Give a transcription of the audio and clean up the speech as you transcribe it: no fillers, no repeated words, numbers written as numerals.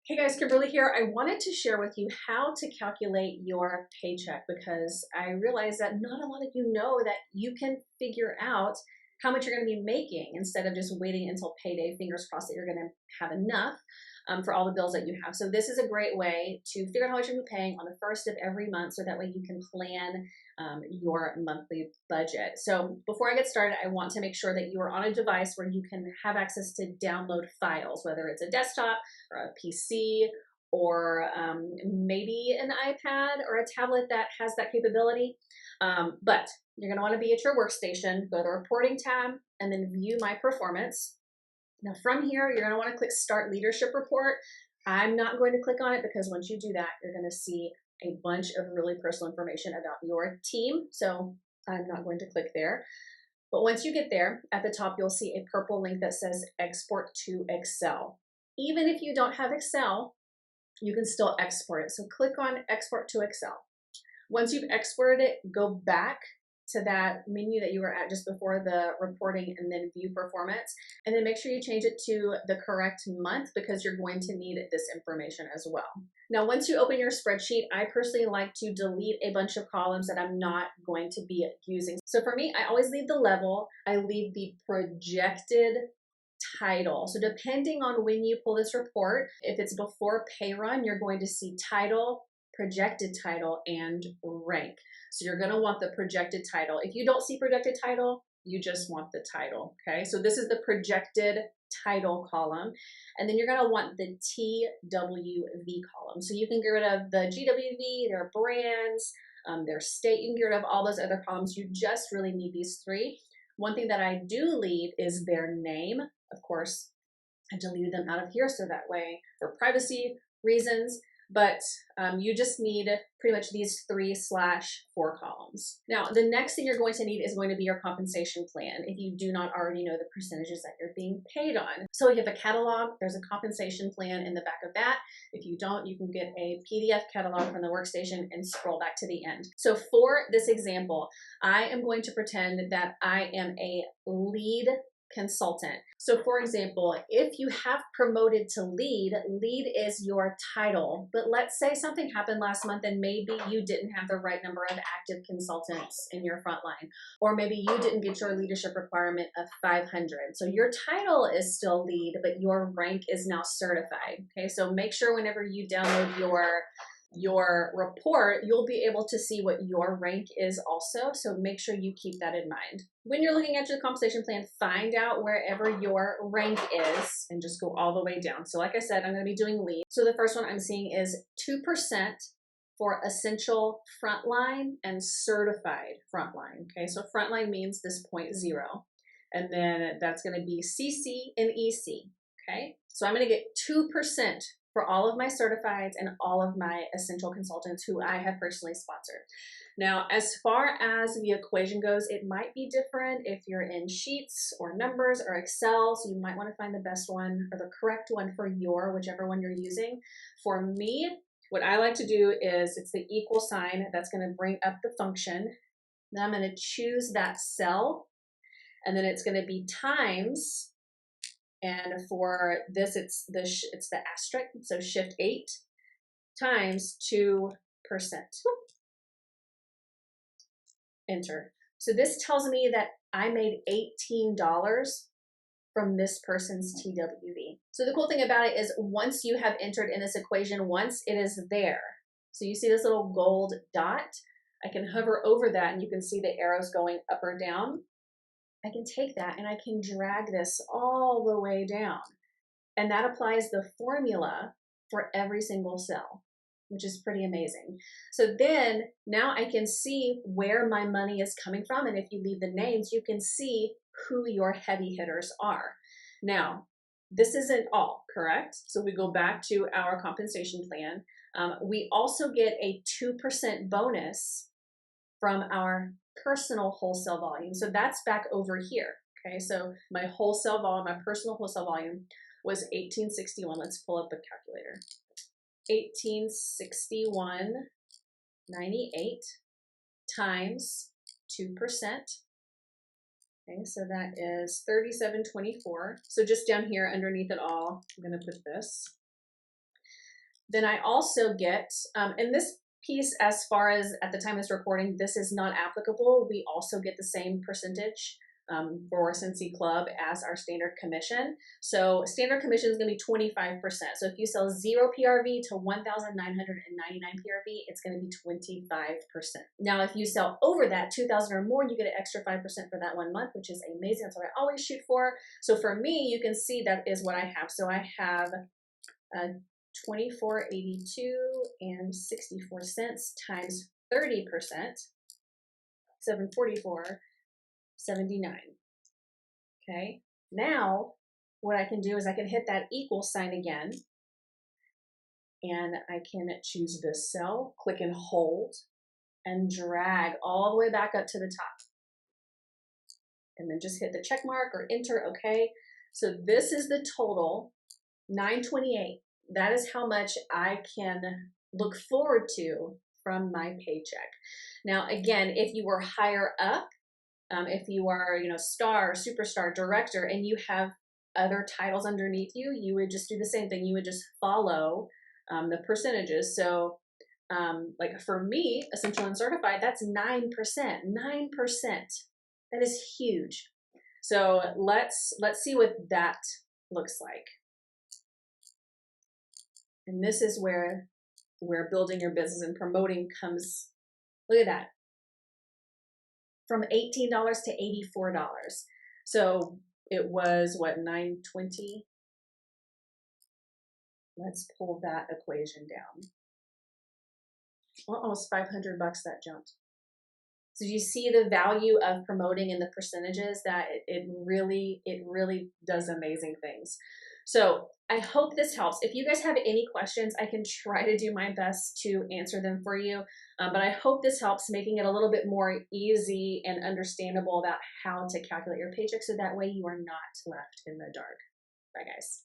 Hey guys, Kimberly here. I wanted to share with you how to calculate your paycheck because I realize that not a lot of you know that you can figure out how much you're going to be making instead of just waiting until payday. Fingers crossed that you're going to have enough for all the bills that you have. So this is a great way to figure out how much you're going to be paying on the first of every month so that way you can plan your monthly budget. So before I get started, I want to make sure that you are on a device where you can have access to download files, whether it's a desktop or a PC or maybe an iPad or a tablet that has that capability. But you're going to want to be at your workstation, go to the reporting tab, and then view my performance. Now from here, you're going to want to click Start Leadership Report. I'm not going to click on it because once you do that, you're going to see a bunch of really personal information about your team. So I'm not going to click there. But once you get there, at the top, you'll see a purple link that says Export to Excel. Even if you don't have Excel, you can still export it. So click on Export to Excel. Once you've exported it, go back to that menu that you were at just before the reporting and then view performance. And then make sure you change it to the correct month because you're going to need this information as well. Now, once you open your spreadsheet, I personally like to delete a bunch of columns that I'm not going to be using. So for me, I always leave the level, I leave the projected title. So depending on when you pull this report, if it's before pay run, you're going to see title, projected title, and rank. So you're going to want the projected title. If you don't see projected title, you just want the title. Okay, so this is the projected title column. And then you're going to want the TWV column. So you can get rid of the GWV, their brands, their state. You can get rid of all those other columns. You just really need these three. One thing that I do leave is their name. Of course, I deleted them out of here so that way for privacy reasons. But you just need pretty much these 3/4 columns. Now, the next thing you're going to need is going to be your compensation plan if you do not already know the percentages that you're being paid on. So you have a catalog, there's a compensation plan in the back of that. If you don't, you can get a PDF catalog from the workstation and scroll back to the end. So for this example, I am going to pretend that I am a lead consultant. So for example, if you have promoted to lead is your title, but let's say something happened last month and maybe you didn't have the right number of active consultants in your frontline, or maybe you didn't get your leadership requirement of 500. So your title is still lead, but your rank is now certified. Okay, so make sure whenever you download your report, you'll be able to see what your rank is also. So make sure you keep that in mind. When you're looking at your compensation plan, find out wherever your rank is and just go all the way down. So like I said, I'm going to be doing lead. So the first one I'm seeing is 2% for essential frontline and certified frontline. Okay, so frontline means this 0.0. And then that's going to be CC and EC. Okay, so I'm going to get 2% for all of my certifieds and all of my essential consultants who I have personally sponsored. Now, as far as the equation goes, it might be different if you're in Sheets or Numbers or Excel, so you might want to find the best one or the correct one for whichever one you're using. For me, what I like to do is it's the equal sign that's going to bring up the function. Then I'm going to choose that cell, and then it's going to be times. And for this, it's the asterisk, so Shift 8 times 2%. Enter. So this tells me that I made $18 from this person's TWV. So the cool thing about it is once you have entered in this equation, once it is there, so you see this little gold dot, I can hover over that and you can see the arrows going up or down. I can take that and I can drag this all the way down. And that applies the formula for every single cell, which is pretty amazing. So then now I can see where my money is coming from. And if you leave the names, you can see who your heavy hitters are. Now, this isn't all, correct? So we go back to our compensation plan. We also get a 2% bonus from our personal wholesale volume. So that's back over here. Okay, so my wholesale volume, my personal wholesale volume was 1861. Let's pull up a calculator. 1861.98 times 2%. Okay, so that is 37.24. So just down here underneath it all, I'm going to put this. Then I also get, and this piece, as far as at the time of this recording, this is not applicable. We also get the same percentage for Scentsy Club as our standard commission. So standard commission is going to be 25%. So if you sell 0 PRV to 1,999 PRV, it's going to be 25%. Now, if you sell over that 2,000 or more, you get an extra 5% for that 1 month, which is amazing. That's what I always shoot for. So for me, you can see that is what I have. So I have 24.82 and 64 cents times 30%, 744.79. Okay, now what I can do is I can hit that equal sign again, and I can choose this cell, click and hold, and drag all the way back up to the top. And then just hit the check mark or enter, okay. So this is the total, $928. That is how much I can look forward to from my paycheck. Now, again, if you were higher up, if you are, star, superstar, director, and you have other titles underneath you, you would just do the same thing. You would just follow the percentages. So like for me, Essential and Certified, that's 9%, 9%. That is huge. So let's see what that looks like. And this is where building your business and promoting comes. Look at that. From $18 to $84. So it was what, $920? Let's pull that equation down. Almost 500 bucks that jumped. So you see the value of promoting and the percentages, that it really does amazing things. So I hope this helps. If you guys have any questions, I can try to do my best to answer them for you. But I hope this helps, making it a little bit more easy and understandable about how to calculate your paycheck, so that way you are not left in the dark. Bye, guys.